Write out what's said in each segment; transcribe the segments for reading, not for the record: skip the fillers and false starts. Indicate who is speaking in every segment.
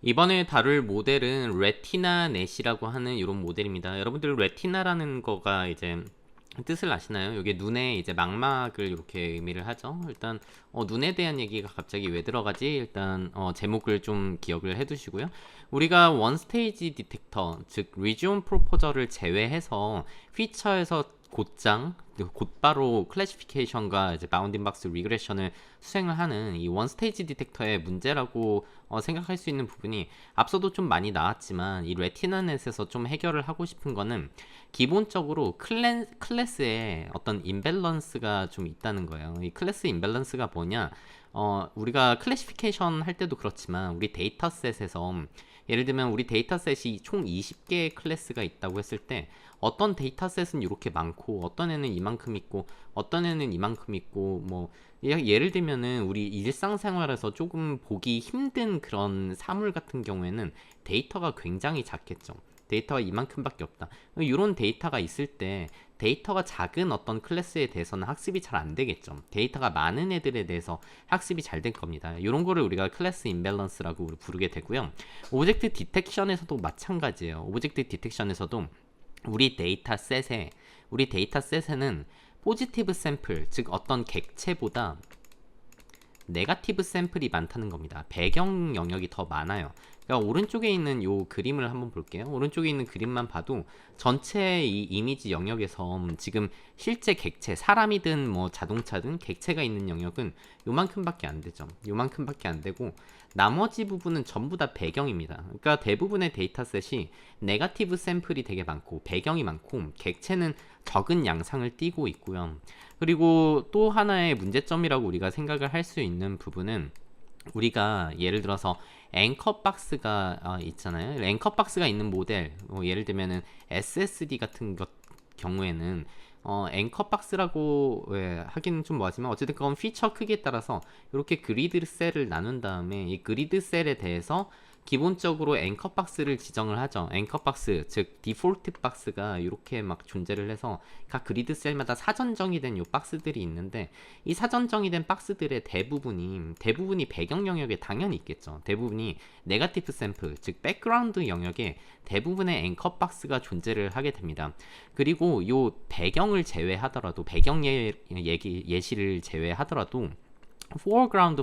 Speaker 1: 이번에 다룰 모델은 레티나 넷이라고 하는 이런 모델입니다. 여러분들 레티나라는 거가 이제 뜻을 아시나요? 이게 눈에 이제 망막을 이렇게 의미를 하죠. 일단 눈에 대한 얘기가 갑자기 왜 들어가지? 일단 제목을 좀 기억을 해두시고요. 우리가 원 스테이지 디텍터, 즉 리지온 프로포저를 제외해서 피처에서 곧바로 클래시피케이션과 이제 바운딩 박스 리그레션을 수행을 하는 이 원 스테이지 디텍터의 문제라고 생각할 수 있는 부분이 앞서도 좀 많이 나왔지만 이 레티나넷에서 좀 해결을 하고 싶은 거는 기본적으로 클래스에 어떤 임밸런스가 좀 있다는 거예요. 이 클래스 임밸런스가 뭐냐? 우리가 클래시피케이션 할 때도 그렇지만 우리 데이터셋에서 예를 들면 우리 데이터셋이 총 20개의 클래스가 있다고 했을 때 어떤 데이터셋은 이렇게 많고 어떤 애는 이만큼 있고 어떤 애는 이만큼 있고 뭐 예를 들면은 우리 일상생활에서 조금 보기 힘든 그런 사물 같은 경우에는 데이터가 굉장히 작겠죠. 데이터가 이만큼밖에 없다. 이런 데이터가 있을 때 데이터가 작은 어떤 클래스에 대해서는 학습이 잘 안 되겠죠. 데이터가 많은 애들에 대해서 학습이 잘 될 겁니다. 이런 거를 우리가 클래스 임밸런스라고 부르게 되고요. 오브젝트 디텍션에서도 마찬가지예요. 오브젝트 디텍션에서도 우리 데이터셋에는 포지티브 샘플, 즉 어떤 객체보다 네가티브 샘플이 많다는 겁니다. 배경 영역이 더 많아요. 그러니까 오른쪽에 있는 요 그림을 한번 볼게요. 오른쪽에 있는 그림만 봐도 전체 이 이미지 영역에서 지금 실제 객체, 사람이든 뭐 자동차든 객체가 있는 영역은 요만큼밖에 안 되죠. 요만큼밖에 안 되고 나머지 부분은 전부 다 배경입니다. 그러니까 대부분의 데이터셋이 네가티브 샘플이 되게 많고 배경이 많고 객체는 적은 양상을 띠고 있고요. 그리고 또 하나의 문제점이라고 우리가 생각을 할 수 있는 부분은 우리가 예를 들어서 앵커 박스가 있잖아요. 앵커 박스가 있는 모델, 예를 들면은 SSD 같은 것 경우에는 앵커 박스라고 하기는 좀 뭐하지만 어쨌든 그건 피처 크기에 따라서 이렇게 그리드 셀을 나눈 다음에 이 그리드 셀에 대해서 기본적으로 앵커 박스를 지정을 하죠. 앵커 박스, 즉 디폴트 박스가 이렇게 막 존재를 해서 각 그리드 셀마다 사전 정의된 요 박스들이 있는데 이 사전 정의된 박스들의 대부분이 배경 영역에 당연히 있겠죠. 대부분이 네거티브 샘플, 즉 백그라운드 영역에 대부분의 앵커 박스가 존재를 하게 됩니다. 그리고 요 배경을 제외하더라도 배경 예시를 제외하더라도 foreground,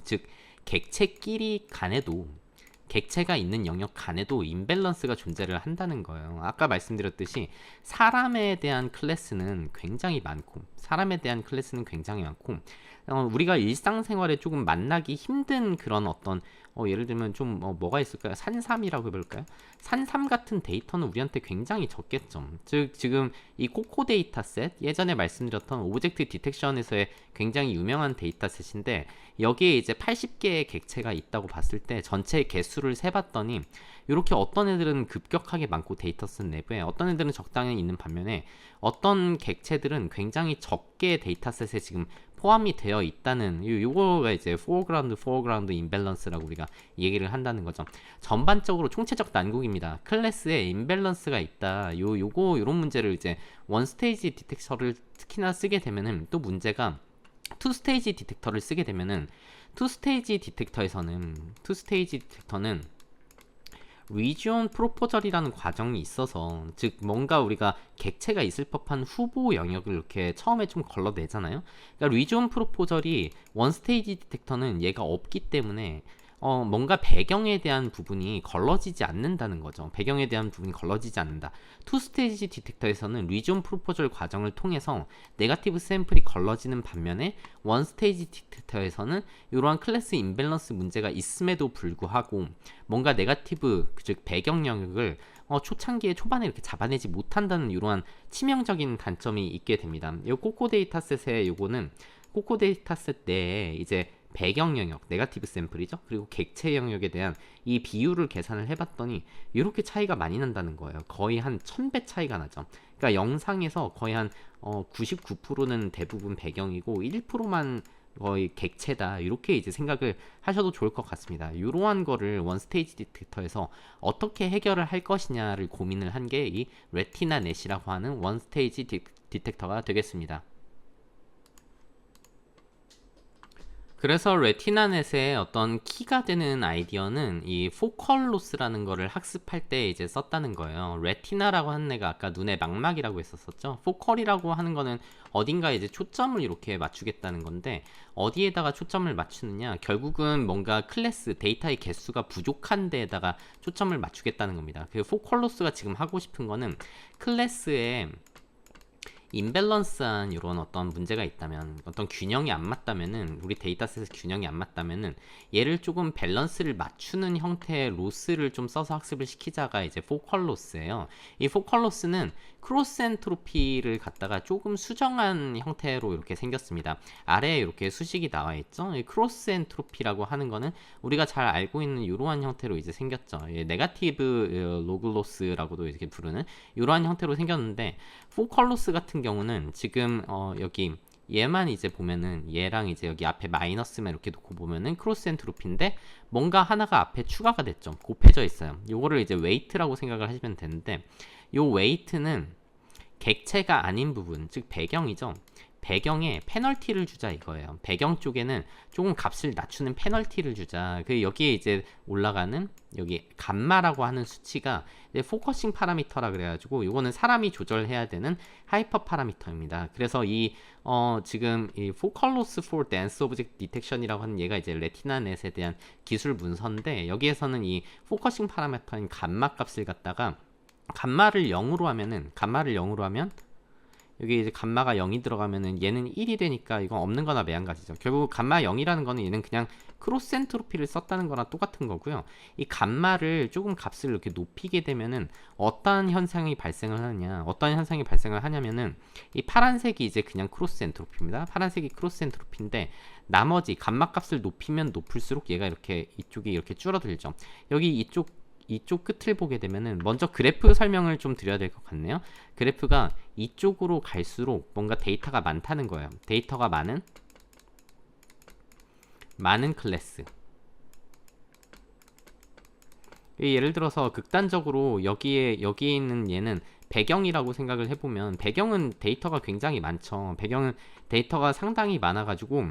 Speaker 1: 즉 객체끼리 간에도 객체가 있는 영역 간에도 임밸런스가 존재를 한다는 거예요. 아까 말씀드렸듯이 사람에 대한 클래스는 굉장히 많고 우리가 일상생활에 조금 만나기 힘든 그런 어떤 예를 들면 좀 뭐가 있을까요? 산삼이라고 해볼까요? 산삼 같은 데이터는 우리한테 굉장히 적겠죠. 즉 지금 이 코코 데이터셋 예전에 말씀드렸던 오브젝트 디텍션에서의 굉장히 유명한 데이터셋인데 여기에 이제 80개의 객체가 있다고 봤을 때 전체 개수를 세봤더니 이렇게 어떤 애들은 급격하게 많고 데이터셋 내부에 어떤 애들은 적당히 있는 반면에 어떤 객체들은 굉장히 적게 데이터셋에 지금 포함이 되어 있다는 요거가 이제 foreground imbalance라고 우리가 얘기를 한다는 거죠. 전반적으로 총체적 난국입니다. 클래스에 임밸런스가 있다. 요런 문제를 이제 원 스테이지 디텍터를 특히나 쓰게 되면은 또 문제가 투 스테이지 디텍터를 쓰게 되면은 투 스테이지 디텍터는 리지온 프로포절이라는 과정이 있어서 즉 뭔가 우리가 객체가 있을 법한 후보 영역을 이렇게 처음에 좀 걸러내잖아요. 그러니까 리지온 프로포절이 원 스테이지 디텍터는 얘가 없기 때문에 뭔가 배경에 대한 부분이 걸러지지 않는다는 거죠. 배경에 대한 부분이 걸러지지 않는다. 투 스테이지 디텍터에서는 리존 프로포절 과정을 통해서 네거티브 샘플이 걸러지는 반면에 원 스테이지 디텍터에서는 이러한 클래스 임밸런스 문제가 있음에도 불구하고 뭔가 네거티브 즉 배경 영역을 초창기에 초반에 이렇게 잡아내지 못한다는 이러한 치명적인 단점이 있게 됩니다. 이 코코 데이터셋의 요거는 코코 데이터셋 내에 이제 배경 영역, 네거티브 샘플이죠. 그리고 객체 영역에 대한 이 비율을 계산을 해봤더니 이렇게 차이가 많이 난다는 거예요. 거의 한 1000배 차이가 나죠. 그러니까 영상에서 거의 한 99%는 대부분 배경이고 1%만 거의 객체다. 이렇게 이제 생각을 하셔도 좋을 것 같습니다. 이러한 거를 원 스테이지 디텍터에서 어떻게 해결을 할 것이냐를 고민을 한 게 이 레티나 넷이라고 하는 원 스테이지 디텍터가 되겠습니다. 그래서 레티나넷의 어떤 키가 되는 아이디어는 이 포컬 로스라는 거를 학습할 때 이제 썼다는 거예요. 레티나라고 하는 애가 아까 눈의 망막이라고 했었었죠. 포컬이라고 하는 거는 어딘가 이제 초점을 이렇게 맞추겠다는 건데, 어디에다가 초점을 맞추느냐, 결국은 뭔가 클래스 데이터의 개수가 부족한 데에다가 초점을 맞추겠다는 겁니다. 그 포컬 로스가 지금 하고 싶은 거는 클래스에 임밸런스한 이런 어떤 문제가 있다면, 어떤 균형이 안 맞다면은, 우리 데이터셋에 균형이 안 맞다면은 얘를 조금 밸런스를 맞추는 형태의 로스를 좀 써서 학습을 시키자가 이제 포컬 로스예요. 이 포컬 로스는 크로스 엔트로피를 갖다가 조금 수정한 형태로 이렇게 생겼습니다. 아래에 이렇게 수식이 나와 있죠. 이 크로스 엔트로피라고 하는 거는 우리가 잘 알고 있는 이러한 형태로 이제 생겼죠. 네거티브 로그 로스라고도 이렇게 부르는 이러한 형태로 생겼는데, 포컬 로스 같은 경우는 지금 여기 얘만 이제 보면은, 얘랑 이제 여기 앞에 마이너스만 이렇게 놓고 보면은 크로스 엔트로피인데, 뭔가 하나가 앞에 추가가 됐죠. 곱해져 있어요. 요거를 이제 웨이트라고 생각을 하시면 되는데, 요 웨이트는 객체가 아닌 부분, 즉 배경이죠. 배경에 페널티를 주자 이거예요. 배경 쪽에는 조금 값을 낮추는 페널티를 주자. 그 여기에 이제 올라가는 여기 감마라고 하는 수치가 이제 포커싱 파라미터라 그래가지고, 이거는 사람이 조절해야 되는 하이퍼 파라미터입니다. 그래서 이 지금 이 focal loss for dense object detection이라고 하는 얘가 이제 레티나 넷에 대한 기술 문서인데, 여기에서는 이 포커싱 파라미터인 감마 값을 갖다가 감마를 0으로 하면 여기 이제 감마가 0이 들어가면은 얘는 1이 되니까 이건 없는 거나 매한가지죠. 결국 감마 0이라는 거는 얘는 그냥 크로스 엔트로피를 썼다는 거랑 똑같은 거고요. 이 감마를 조금 값을 이렇게 높이게 되면은 어떠한 현상이 발생을 하느냐, 어떠한 현상이 발생을 하냐면은 이 파란색이 이제 그냥 크로스 엔트로피입니다. 파란색이 크로스 엔트로피인데, 나머지 감마 값을 높이면 높을수록 얘가 이렇게 이쪽이 이렇게 줄어들죠. 여기 이쪽 끝을 보게 되면은, 먼저 그래프 설명을 좀 드려야 될 것 같네요. 그래프가 이쪽으로 갈수록 뭔가 데이터가 많다는 거예요. 데이터가 많은 클래스. 예를 들어서 극단적으로 여기에 있는 얘는 배경이라고 생각을 해보면, 배경은 데이터가 굉장히 많죠. 배경은 데이터가 상당히 많아가지고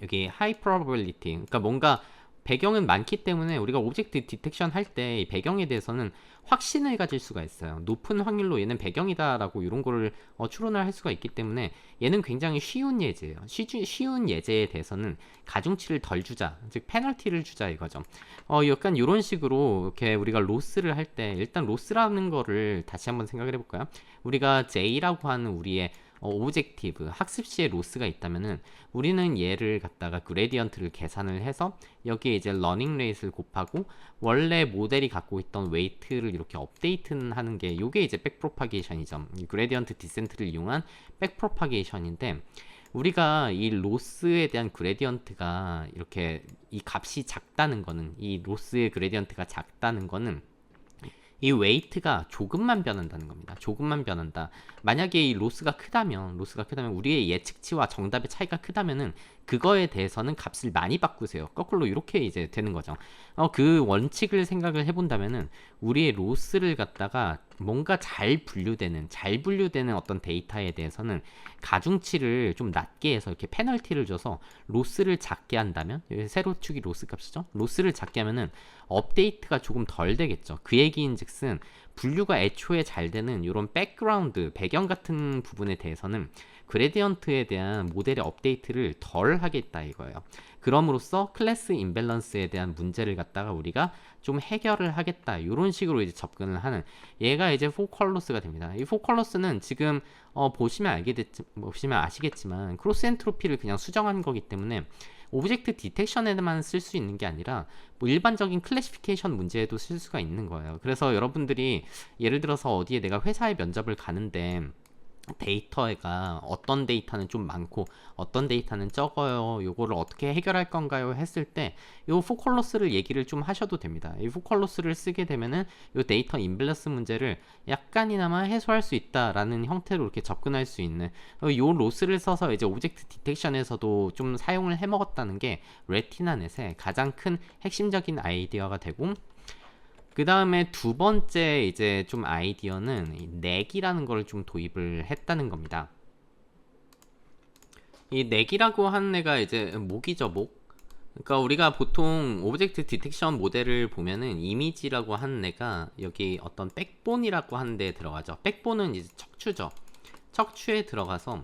Speaker 1: 여기 high probability, 그러니까 뭔가 배경은 많기 때문에 우리가 오브젝트 디텍션 할 때 배경에 대해서는 확신을 가질 수가 있어요. 높은 확률로 얘는 배경이다라고 이런 거를 추론을 할 수가 있기 때문에 얘는 굉장히 쉬운 예제예요. 쉬운 예제에 대해서는 가중치를 덜 주자, 즉 페널티를 주자 이거죠. 약간 이런 식으로 이렇게 우리가 로스를 할 때, 일단 로스라는 거를 다시 한번 생각을 해볼까요? 우리가 J라고 하는 우리의 오브젝티브 학습 시에 로스가 있다면은, 우리는 얘를 갖다가 그레디언트를 계산을 해서 여기에 이제 러닝 레이트를 곱하고 원래 모델이 갖고 있던 웨이트를 이렇게 업데이트 하는 게, 요게 이제 백프로파게이션이죠. 그레디언트 디센트를 이용한 백프로파게이션인데, 우리가 이 로스에 대한 그레디언트가 이렇게 이 값이 작다는 거는, 이 로스의 그레디언트가 작다는 거는 이 웨이트가 조금만 변한다는 겁니다. 조금만 변한다. 만약에 이 로스가 크다면 우리의 예측치와 정답의 차이가 크다면은 그거에 대해서는 값을 많이 바꾸세요. 거꾸로 이렇게 이제 되는 거죠. 그 원칙을 생각을 해본다면은, 우리의 로스를 갖다가 뭔가 잘 분류되는 어떤 데이터에 대해서는 가중치를 좀 낮게 해서 이렇게 페널티를 줘서 로스를 작게 한다면, 세로축이 로스 값이죠. 로스를 작게 하면은 업데이트가 조금 덜 되겠죠. 그 얘기인즉슨 분류가 애초에 잘 되는 이런 백그라운드, 배경 같은 부분에 대해서는 그레디언트에 대한 모델의 업데이트를 덜 하겠다 이거예요. 그럼으로써 클래스 임밸런스에 대한 문제를 갖다가 우리가 좀 해결을 하겠다, 이런 식으로 이제 접근을 하는, 얘가 이제 포컬 로스가 됩니다. 이 포컬 로스는 지금 보시면 아시겠지만 크로스 엔트로피를 그냥 수정한 거기 때문에 오브젝트 디텍션에만 쓸 수 있는 게 아니라 뭐 일반적인 클래시피케이션 문제에도 쓸 수가 있는 거예요. 그래서 여러분들이 예를 들어서 어디에 내가 회사에 면접을 가는데, 데이터가 어떤 데이터는 좀 많고 어떤 데이터는 적어요, 요거를 어떻게 해결할 건가요 했을 때 요 포컬로스를 얘기를 좀 하셔도 됩니다. 이 포컬로스를 쓰게 되면은 요 데이터 임밸런스 문제를 약간이나마 해소할 수 있다라는 형태로 이렇게 접근할 수 있는, 요 로스를 써서 이제 오브젝트 디텍션에서도 좀 사용을 해먹었다는 게 레티나넷의 가장 큰 핵심적인 아이디어가 되고, 그 다음에 두 번째 이제 좀 아이디어는 넥이라는 걸 좀 도입을 했다는 겁니다. 이 넥이라고 하는 애가 이제 목이죠, 목. 그러니까 우리가 보통 오브젝트 디텍션 모델을 보면은 이미지라고 하는 애가 여기 어떤 백본이라고 하는 데에 들어가죠. 백본은 이제 척추죠. 척추에 들어가서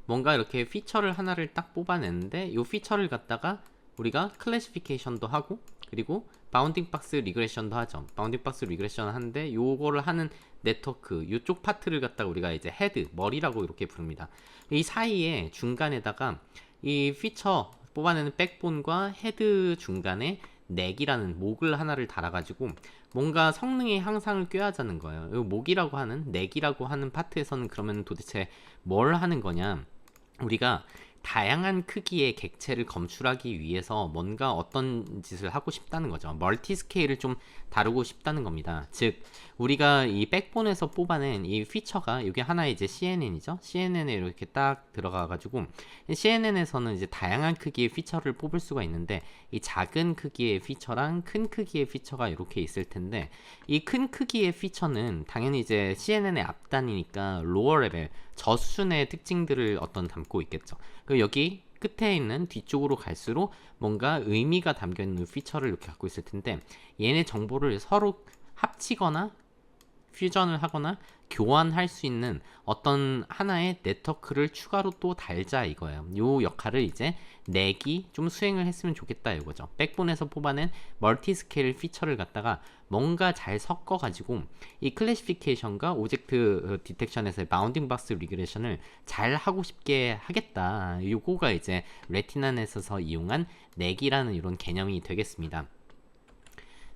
Speaker 1: 뭔가 이렇게 피처를 하나를 딱 뽑아내는데 이 피처를 갖다가 우리가 클래시피케이션도 하고 그리고 바운딩 박스 리그레션도 하죠. 바운딩 박스 리그레션 하는데 요거를 하는 네트워크 요쪽 파트를 갖다가 우리가 이제 헤드 머리라고 이렇게 부릅니다. 이 사이에 중간에다가 이 피처 뽑아내는 백본과 헤드 중간에 넥이라는 목을 하나를 달아가지고 뭔가 성능의 향상을 꾀하자는 거예요. 이 목이라고 하는 넥이라고 하는 파트에서는 그러면 도대체 뭘 하는 거냐? 우리가 다양한 크기의 객체를 검출하기 위해서 뭔가 어떤 짓을 하고 싶다는 거죠. 멀티 스케일을 좀 다루고 싶다는 겁니다. 즉 우리가 이 백본에서 뽑아낸 이 피처가 이게 하나의 이제 CNN이죠. CNN에 이렇게 딱 들어가 가지고 CNN에서는 이제 다양한 크기의 피처를 뽑을 수가 있는데 이 작은 크기의 피처랑 큰 크기의 피처가 이렇게 있을 텐데 이 큰 크기의 피처는 당연히 이제 CNN의 앞단이니까 로어 레벨 저수준의 특징들을 어떤 담고 있겠죠. 그리고 여기 끝에 있는 뒤쪽으로 갈수록 뭔가 의미가 담겨 있는 피처를 이렇게 갖고 있을 텐데 얘네 정보를 서로 합치거나 퓨전을 하거나 교환할 수 있는 어떤 하나의 네트워크를 추가로 또 달자 이거예요. 요 역할을 이제 넥이 좀 수행을 했으면 좋겠다 이거죠. 백본에서 뽑아낸 멀티 스케일 피처를 갖다가 뭔가 잘 섞어 가지고 이 클래시피케이션과 오젝트 디텍션에서의 바운딩 박스 리그레션을 잘 하고 싶게 하겠다. 요거가 이제 레티나넷에서 이용한 넥이라는 이런 개념이 되겠습니다.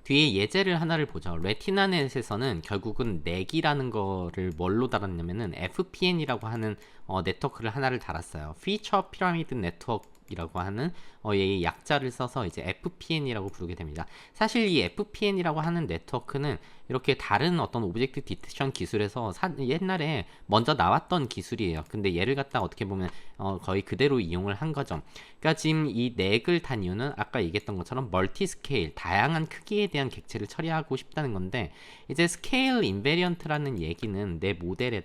Speaker 1: 뒤에 예제를 하나를 보죠. 레티나넷에서는 결국은 넥이라는 거를 뭘로 달았냐면은 FPN이라고 하는 네트워크를 하나를 달았어요. 피처 피라미드 네트워크이라고 하는 얘의 약자를 써서 이제 FPN이라고 부르게 됩니다. 사실 이 FPN이라고 하는 네트워크는 이렇게 다른 어떤 오브젝트 디텍션 기술에서 옛날에 먼저 나왔던 기술이에요. 근데 얘를 갖다 어떻게 보면 거의 그대로 이용을 한 거죠. 그러니까 지금 이 넥을 탄 이유는 아까 얘기했던 것처럼 멀티 스케일, 다양한 크기에 대한 객체를 처리하고 싶다는 건데 이제 스케일 인베리언트라는 얘기는 내 모델에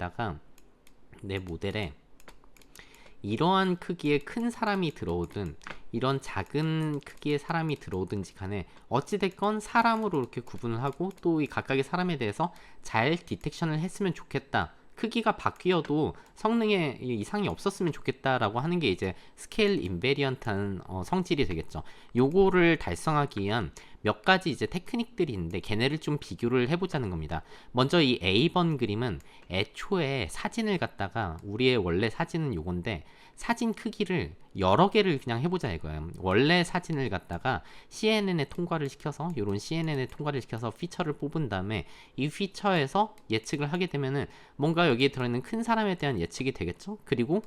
Speaker 1: 이러한 크기의 큰 사람이 들어오든 이런 작은 크기의 사람이 들어오든지 간에 어찌됐건 사람으로 이렇게 구분을 하고 또 이 각각의 사람에 대해서 잘 디텍션을 했으면 좋겠다. 크기가 바뀌어도 성능에 이상이 없었으면 좋겠다라고 하는 게 이제 스케일 인베리언트한 성질이 되겠죠. 요거를 달성하기 위한 몇 가지 이제 테크닉들이 있는데 걔네를 좀 비교를 해보자는 겁니다. 먼저 이 A번 그림은 애초에 사진을 갖다가 우리의 원래 사진은 요건데 사진 크기를 여러 개를 그냥 해보자 이거예요. 원래 사진을 갖다가 CNN에 통과를 시켜서 요런 CNN에 통과를 시켜서 피처를 뽑은 다음에 이 피처에서 예측을 하게 되면은 뭔가 여기에 들어있는 큰 사람에 대한 예측이 되겠죠. 그리고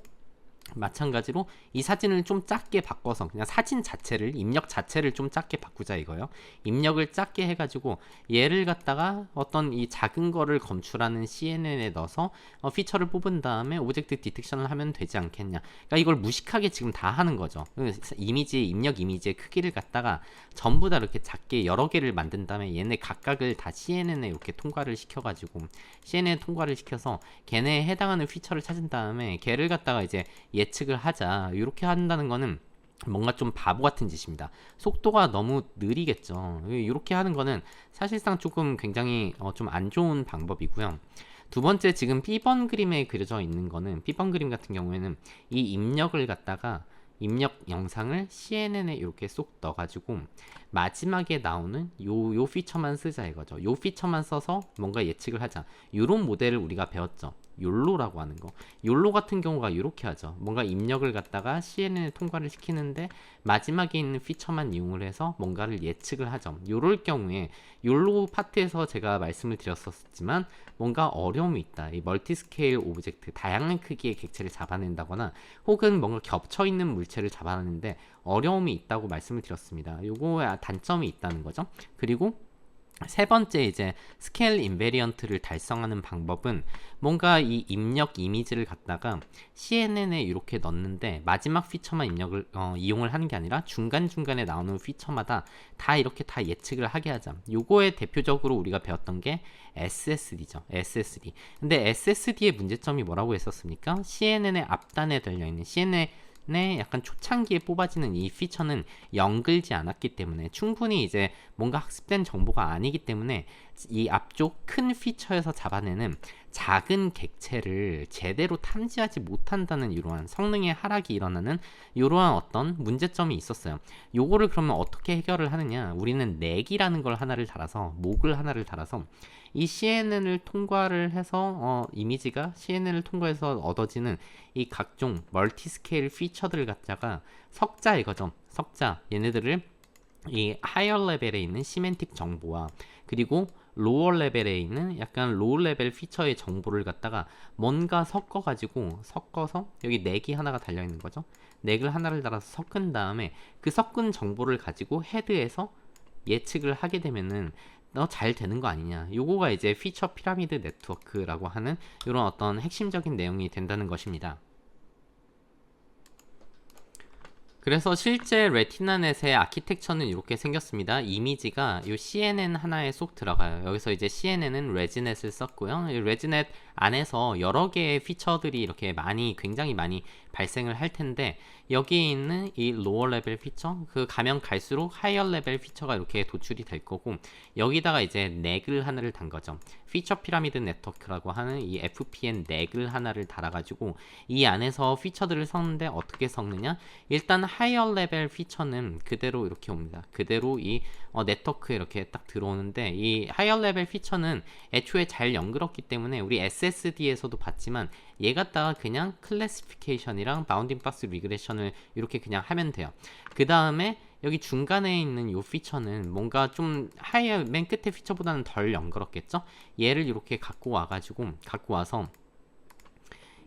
Speaker 1: 마찬가지로 이 사진을 좀 작게 바꿔서 그냥 사진 자체를 입력 자체를 좀 작게 바꾸자 이거요. 입력을 작게 해가지고 얘를 갖다가 어떤 이 작은 거를 검출하는 CNN에 넣어서 피처를 뽑은 다음에 오브젝트 디텍션을 하면 되지 않겠냐. 그러니까 이걸 무식하게 지금 다 하는 거죠. 이미지 입력 이미지의 크기를 갖다가 전부 다 이렇게 작게 여러 개를 만든 다음에 얘네 각각을 다 CNN에 이렇게 통과를 시켜가지고 CNN에 통과를 시켜서 걔네에 해당하는 피처를 찾은 다음에 걔를 갖다가 이제 예측을 하자 이렇게 한다는 거는 뭔가 좀 바보 같은 짓입니다. 속도가 너무 느리겠죠. 이렇게 하는 거는 사실상 조금 굉장히 좀 안 좋은 방법이고요. 두 번째 지금 B번 그림에 그려져 있는 거는 B번 그림 같은 경우에는 이 입력을 갖다가 입력 영상을 CNN에 이렇게 쏙 넣어가지고 마지막에 나오는 요 피처만 쓰자 이거죠. 요 피처만 써서 뭔가 예측을 하자. 요런 모델을 우리가 배웠죠. 욜로라고 하는 거. 욜로 같은 경우가 이렇게 하죠. 뭔가 입력을 갖다가 CNN에 통과를 시키는데 마지막에 있는 피처만 이용을 해서 뭔가를 예측을 하죠. 요럴 경우에 욜로 파트에서 제가 말씀을 드렸었지만 뭔가 어려움이 있다. 이 멀티스케일 오브젝트, 다양한 크기의 객체를 잡아낸다거나 혹은 뭔가 겹쳐있는 물체를 잡아내는데 어려움이 있다고 말씀을 드렸습니다. 요거에 단점이 있다는 거죠. 그리고 세 번째 이제 스케일 인베리언트를 달성하는 방법은 뭔가 이 입력 이미지를 갖다가 CNN에 이렇게 넣는데 마지막 피처만 입력을 이용을 하는 게 아니라 중간중간에 나오는 피처마다 다 이렇게 다 예측을 하게 하자. 요거에 대표적으로 우리가 배웠던 게 SSD죠. SSD. 근데 SSD의 문제점이 뭐라고 했었습니까? CNN의 앞단에 달려있는 CNN의 약간 초창기에 뽑아지는 이 피처는 연글지 않았기 때문에 충분히 이제 뭔가 학습된 정보가 아니기 때문에 이 앞쪽 큰 피처에서 잡아내는 작은 객체를 제대로 탐지하지 못한다는 이러한 성능의 하락이 일어나는 이러한 어떤 문제점이 있었어요. 요거를 그러면 어떻게 해결을 하느냐? 우리는 넥이라는 걸 하나를 달아서 목을 하나를 달아서 이 CNN을 통과를 해서 이미지가 CNN을 통과해서 얻어지는 이 각종 멀티 스케일 피처들을 갖다가 석자 이거죠. 석자 얘네들을 이 하이어 레벨에 있는 시멘틱 정보와 그리고 로어 레벨에 있는 약간 로우 레벨 피처의 정보를 갖다가 뭔가 섞어서 여기 넥이 하나가 달려있는 거죠. 넥을 하나를 달아서 섞은 다음에 그 섞은 정보를 가지고 헤드에서 예측을 하게 되면은 잘 되는 거 아니냐. 요거가 이제 피처 피라미드 네트워크라고 하는 이런 어떤 핵심적인 내용이 된다는 것입니다. 그래서 실제 레티나넷의 아키텍처는 이렇게 생겼습니다. 이미지가 이 CNN 하나에 쏙 들어가요. 여기서 이제 CNN은 레지넷을 썼고요. 이 레지넷 안에서 여러 개의 피처들이 이렇게 굉장히 많이 발생을 할 텐데 여기에 있는 이 로어 레벨 피처, 그 가면 갈수록 하이어 레벨 피처가 이렇게 도출이 될 거고 여기다가 이제 넥을 하나를 단 거죠. 피처 피라미드 네트워크라고 하는 이 FPN 넥을 하나를 달아가지고 이 안에서 피처들을 섞는데 어떻게 섞느냐? 일단 하이어 레벨 피처는 그대로 이렇게 옵니다. 그대로 이 네트워크에 이렇게 딱 들어오는데 이 하이어 레벨 피처는 애초에 잘 연결었기 때문에 우리 SSD에서도 봤지만 얘 갖다가 그냥 클래시피케이션이랑 바운딩 박스 리그레션을 이렇게 그냥 하면 돼요. 그 다음에 여기 중간에 있는 이 피처는 뭔가 좀 맨 끝에 피처보다는 덜 연결었겠죠? 얘를 이렇게 갖고 와서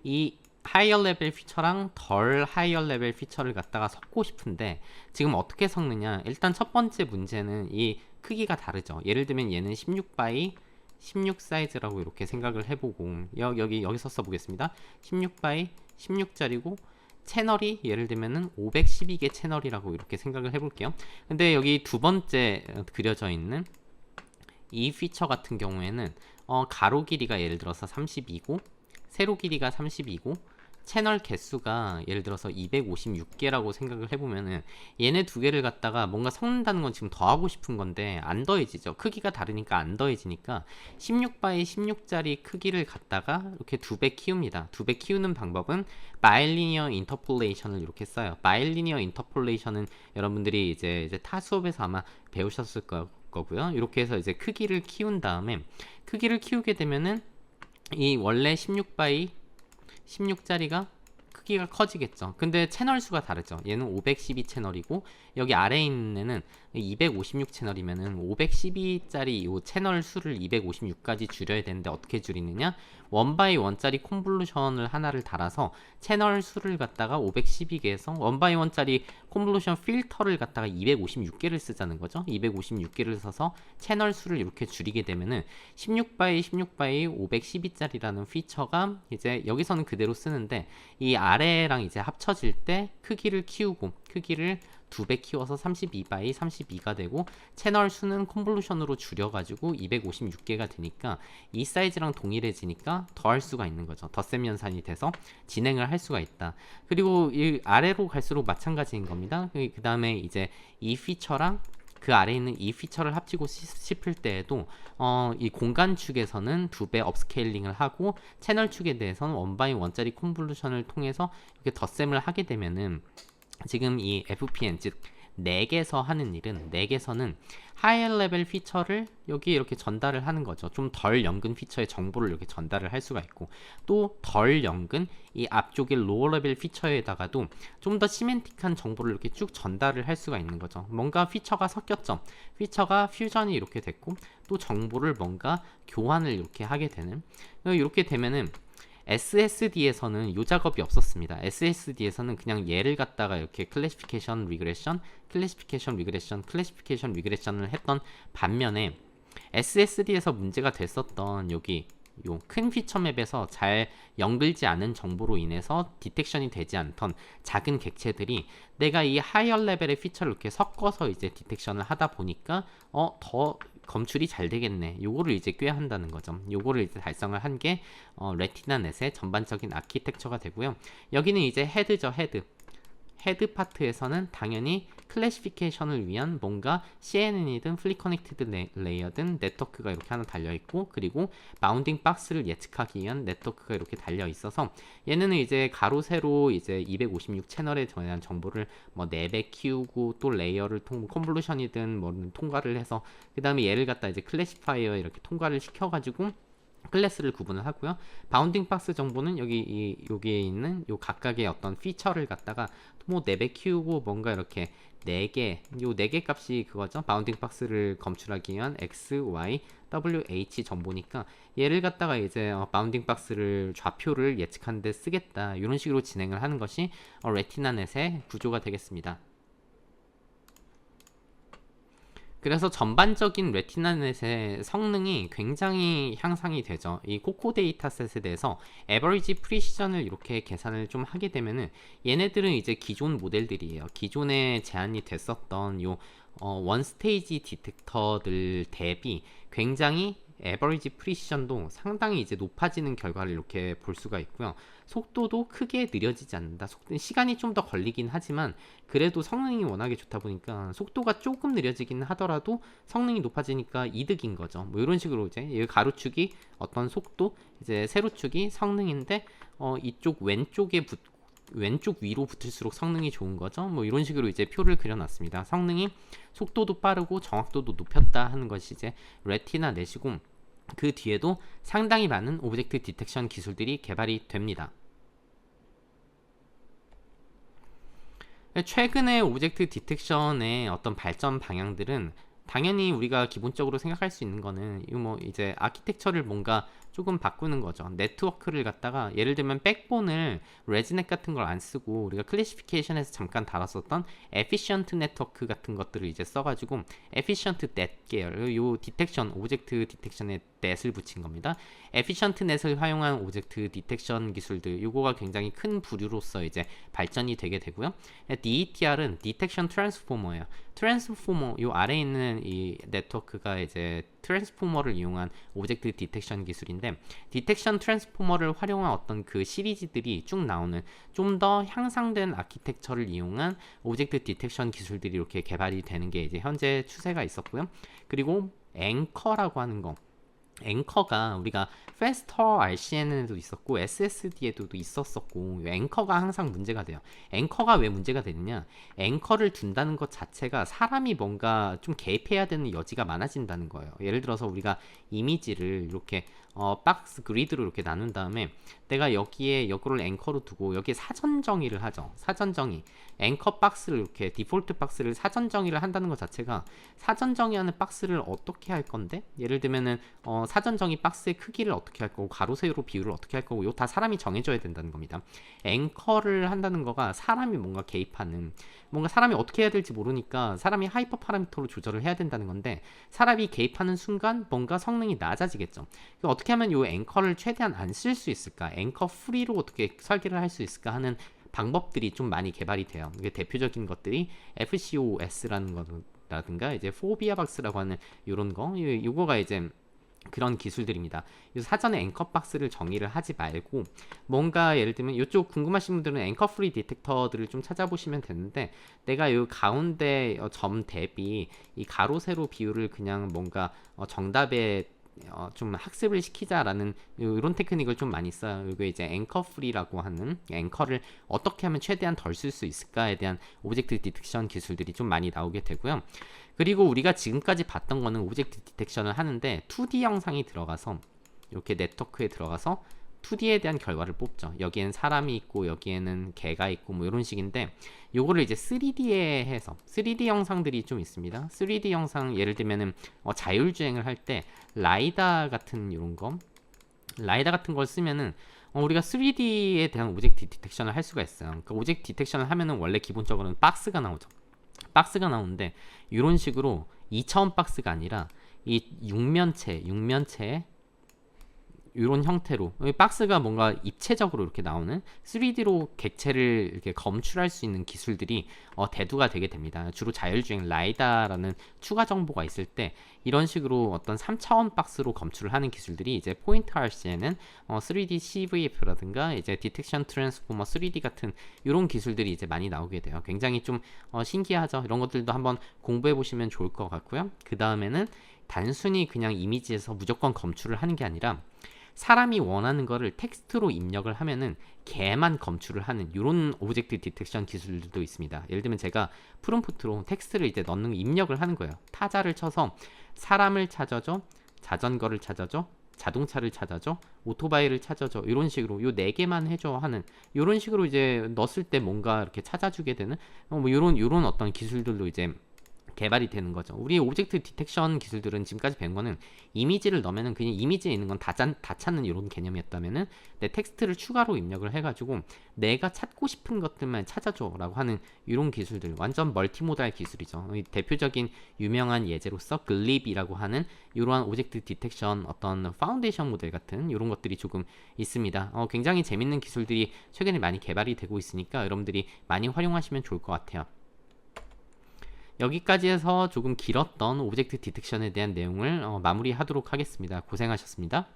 Speaker 1: 이 하이어 레벨 피처랑 덜 하이어 레벨 피처를 갖다가 섞고 싶은데 지금 어떻게 섞느냐? 일단 첫 번째 문제는 이 크기가 다르죠. 예를 들면 얘는 16바이 16 사이즈라고 이렇게 생각을 해보고 여기서 써보겠습니다. 16바이 16짜리고 채널이 예를 들면은 512개 채널이라고 이렇게 생각을 해볼게요. 근데 여기 두 번째 그려져 있는 이 피처 같은 경우에는 가로 길이가 예를 들어서 32고 세로 길이가 32고 채널 개수가 예를 들어서 256개라고 생각을 해보면은 얘네 두 개를 갖다가 뭔가 섞는다는 건 지금 더하고 싶은 건데 안 더해지죠. 크기가 다르니까 안 더해지니까 16바이 16짜리 크기를 갖다가 이렇게 두 배 키웁니다. 두 배 키우는 방법은 바일리니어 인터폴레이션을 이렇게 써요. 바일리니어 인터폴레이션은 여러분들이 이제 타 수업에서 아마 배우셨을 거고요. 이렇게 해서 이제 크기를 키운 다음에 크기를 키우게 되면은 이 원래 16바이 16짜리가 크기가 커지겠죠. 근데 채널 수가 다르죠. 얘는 512 채널이고 여기 아래에 있는 애는 256 채널이면은 512짜리 이 채널 수를 256까지 줄여야 되는데 어떻게 줄이느냐? 원바이 원짜리 콘볼루션을 하나를 달아서 채널 수를 갖다가 512개에서 원바이 원짜리 콘볼루션 필터를 갖다가 256개를 쓰자는 거죠. 256개를 써서 채널 수를 이렇게 줄이게 되면은 16바이 16바이 512짜리라는 피처가 이제 여기서는 그대로 쓰는데 이 아래랑 이제 합쳐질 때 크기를 키우고 크기를 2배 키워서 32바이 32가 되고 채널 수는 콘볼루션으로 줄여가지고 256개가 되니까 이 사이즈랑 동일해지니까 더할 수가 있는 거죠. 덧셈 연산이 돼서 진행을 할 수가 있다. 그리고 이 아래로 갈수록 마찬가지인 겁니다. 그 다음에 이제 이 피처랑 그 아래에 있는 이 피처를 합치고 싶을 때에도 이 공간 축에서는 2배 업스케일링을 하고 채널 축에 대해서는 원바이 원짜리 콘볼루션을 통해서 이렇게 덧셈을 하게 되면은 지금 이 FPN 즉 넥에서 하는 일은 넥에서는 하이어 레벨 피처를 여기 이렇게 전달을 하는 거죠. 좀 덜 연근 피처의 정보를 이렇게 전달을 할 수가 있고 또 덜 연근 이 앞쪽에 로어 레벨 피처에다가도 좀 더 시멘틱한 정보를 이렇게 쭉 전달을 할 수가 있는 거죠. 뭔가 피처가 섞였죠. 피처가 퓨전이 이렇게 됐고 또 정보를 뭔가 교환을 이렇게 하게 되는 이렇게 되면은 SSD에서는 이 작업이 없었습니다. SSD에서는 그냥 얘를 갖다가 이렇게 클래시피케이션 리그레션을 했던 반면에 SSD에서 문제가 됐었던 여기 요 큰 피처 맵에서 잘 연결지 않은 정보로 인해서 디텍션이 되지 않던 작은 객체들이 내가 이 하이어 레벨의 피처를 이렇게 섞어서 이제 디텍션을 하다 보니까 더 검출이 잘 되겠네. 요거를 이제 꾀한다는 거죠. 요거를 이제 달성을 한 게 레티나넷의 전반적인 아키텍처가 되고요. 여기는 이제 헤드죠, 헤드. 헤드 파트에서는 당연히 클래시피케이션을 위한 뭔가 CNN이든 플리 커넥티드 레이어든 네트워크가 이렇게 하나 달려있고, 그리고 바운딩 박스를 예측하기 위한 네트워크가 이렇게 달려있어서 얘네는 이제 가로 세로 이제 256 채널에 대한 정보를 뭐 4배 키우고 또 레이어를 컨볼루션이든 뭐 통과를 해서 그 다음에 얘를 갖다 이제 클래시파이어 이렇게 통과를 시켜가지고 클래스를 구분을 하고요. 바운딩 박스 정보는 여기에 있는 요 각각의 어떤 피처를 갖다가 뭐 4배 키우고 뭔가 이렇게 4개, 요 4개 값이 그거죠. 바운딩 박스를 검출하기 위한 X, Y, W, H 정보니까 얘를 갖다가 이제 바운딩 박스를 좌표를 예측하는 데 쓰겠다. 이런 식으로 진행을 하는 것이 레티나넷의 구조가 되겠습니다. 그래서 전반적인 레티나넷의 성능이 굉장히 향상이 되죠. 이 코코 데이터셋에 대해서 에버리지 프리시전을 이렇게 계산을 좀 하게 되면은 얘네들은 이제 기존 모델들이에요. 기존에 제한이 됐었던 요 원스테이지 디텍터들 대비 굉장히 에버리지 프리시전도 상당히 이제 높아지는 결과를 이렇게 볼 수가 있고요. 속도도 크게 느려지지 않는다. 시간이 좀 더 걸리긴 하지만 그래도 성능이 워낙에 좋다 보니까 속도가 조금 느려지긴 하더라도 성능이 높아지니까 이득인 거죠. 뭐 이런 식으로 이제 이 가로축이 어떤 속도, 이제 세로축이 성능인데 이쪽 왼쪽 위로 붙을수록 성능이 좋은 거죠. 뭐 이런 식으로 이제 표를 그려놨습니다. 성능이 속도도 빠르고 정확도도 높였다 하는 것이 이제 레티나 넷이고, 그 뒤에도 상당히 많은 오브젝트 디텍션 기술들이 개발이 됩니다. 최근에 오브젝트 디텍션의 어떤 발전 방향들은 당연히 우리가 기본적으로 생각할 수 있는 거는 뭐 이제 아키텍처를 뭔가 조금 바꾸는 거죠. 네트워크를 갖다가 예를 들면 백본을 레지넷 같은 걸 안 쓰고 우리가 클래시피케이션에서 잠깐 다뤘었던 에피션트 네트워크 같은 것들을 이제 써가지고 에피션트 넷 계열, 요 디텍션 오브젝트 디텍션에 넷을 붙인 겁니다. 에피션트 넷을 활용한 오브젝트 디텍션 기술들, 요거가 굉장히 큰 부류로서 이제 발전이 되게 되고요. DETR은 디텍션 트랜스포머예요. 트랜스포머, 요 아래에 있는 이 네트워크가 이제 트랜스포머를 이용한 오브젝트 디텍션 기술인데, 디텍션 트랜스포머를 활용한 어떤 그 시리즈들이 쭉 나오는 좀 더 향상된 아키텍처를 이용한 오브젝트 디텍션 기술들이 이렇게 개발이 되는 게 이제 현재 추세가 있었고요. 그리고 앵커라고 하는 거, 앵커가 우리가 Faster RCN에도 있었고 SSD에도 있었었고, 앵커가 항상 문제가 돼요. 앵커가 왜 문제가 되느냐, 앵커를 둔다는 것 자체가 사람이 뭔가 좀 개입해야 되는 여지가 많아진다는 거예요. 예를 들어서 우리가 이미지를 이렇게 박스 그리드로 이렇게 나눈 다음에 내가 여기에 이거를 앵커로 두고 여기에 사전 정의를 하죠. 사전 정의, 앵커 박스를 이렇게 디폴트 박스를 사전 정의를 한다는 것 자체가, 사전 정의하는 박스를 어떻게 할 건데, 예를 들면은 사전 정의 박스의 크기를 어떻게 할 거고 가로 세로 비율을 어떻게 할 거고, 이거 다 사람이 정해줘야 된다는 겁니다. 앵커를 한다는 거가 사람이 뭔가 개입하는, 뭔가 사람이 어떻게 해야 될지 모르니까 사람이 하이퍼 파라미터로 조절을 해야 된다는 건데, 사람이 개입하는 순간 뭔가 성능이 낮아지겠죠. 어떻게 하면 이 앵커를 최대한 안 쓸 수 있을까, 앵커 프리로 어떻게 설계를 할 수 있을까 하는 방법들이 좀 많이 개발이 돼요. 이게 대표적인 것들이 FCOS라는 거라든가 이제 포비아 박스라고 하는 이런 거, 요거가 이제 그런 기술들입니다. 사전에 앵커 박스를 정의를 하지 말고, 뭔가 예를 들면 이쪽 궁금하신 분들은 앵커 프리 디텍터들을 좀 찾아보시면 되는데, 내가 이 가운데 점 대비 이 가로 세로 비율을 그냥 뭔가 정답에 좀 학습을 시키자라는 이런 테크닉을 좀 많이 써요. 이거 이제 앵커 프리라고 하는, 앵커를 어떻게 하면 최대한 덜 쓸 수 있을까에 대한 오브젝트 디텍션 기술들이 좀 많이 나오게 되고요. 그리고 우리가 지금까지 봤던 거는 오브젝트 디텍션을 하는데 2D 영상이 들어가서 이렇게 네트워크에 들어가서 2D에 대한 결과를 뽑죠. 여기에는 사람이 있고 여기에는 개가 있고 뭐 이런 식인데, 요거를 이제 3D에 해서 3D 영상들이 좀 있습니다. 3D 영상 예를 들면은 자율주행을 할 때 라이다 같은 이런 거, 라이다 같은 걸 쓰면은 우리가 3D에 대한 오브젝트 디텍션을 할 수가 있어요. 그러니까 오브젝트 디텍션을 하면은 원래 기본적으로는 박스가 나오죠. 박스가 나오는데 이런 식으로 2차원 박스가 아니라 이 육면체에 이런 형태로 이 박스가 뭔가 입체적으로 이렇게 나오는 3D로 객체를 이렇게 검출할 수 있는 기술들이 대두가 되게 됩니다. 주로 자율주행 라이다라는 추가 정보가 있을 때 이런 식으로 어떤 3차원 박스로 검출을 하는 기술들이 이제 포인트 RC에는 3D CVF라든가 이제 디텍션 트랜스포머 3D 같은 이런 기술들이 이제 많이 나오게 돼요. 굉장히 좀 신기하죠. 이런 것들도 한번 공부해 보시면 좋을 것 같고요. 그 다음에는 단순히 그냥 이미지에서 무조건 검출을 하는 게 아니라 사람이 원하는 거를 텍스트로 입력을 하면은 걔만 검출을 하는 이런 오브젝트 디텍션 기술들도 있습니다. 예를 들면 제가 프롬프트로 텍스트를 이제 넣는 입력을 하는 거예요. 타자를 쳐서 사람을 찾아줘, 자전거를 찾아줘, 자동차를 찾아줘, 오토바이를 찾아줘, 이런 식으로 요 네 개만 해줘 하는 이런 식으로 이제 넣었을 때 뭔가 이렇게 찾아주게 되는 뭐 이런 어떤 기술들도 이제 개발이 되는 거죠. 우리 오브젝트 디텍션 기술들은 지금까지 배운 거는 이미지를 넣으면은 그냥 이미지에 있는 건 다 찾는 이런 개념이었다면은 내 텍스트를 추가로 입력을 해가지고 내가 찾고 싶은 것들만 찾아줘라고 하는 이런 기술들 완전 멀티모달 기술이죠. 대표적인 유명한 예제로서 글립이라고 하는 이러한 오브젝트 디텍션 어떤 파운데이션 모델 같은 이런 것들이 조금 있습니다. 굉장히 재밌는 기술들이 최근에 많이 개발이 되고 있으니까 여러분들이 많이 활용하시면 좋을 것 같아요. 여기까지 해서 조금 길었던 오브젝트 디텍션에 대한 내용을 마무리하도록 하겠습니다. 고생하셨습니다.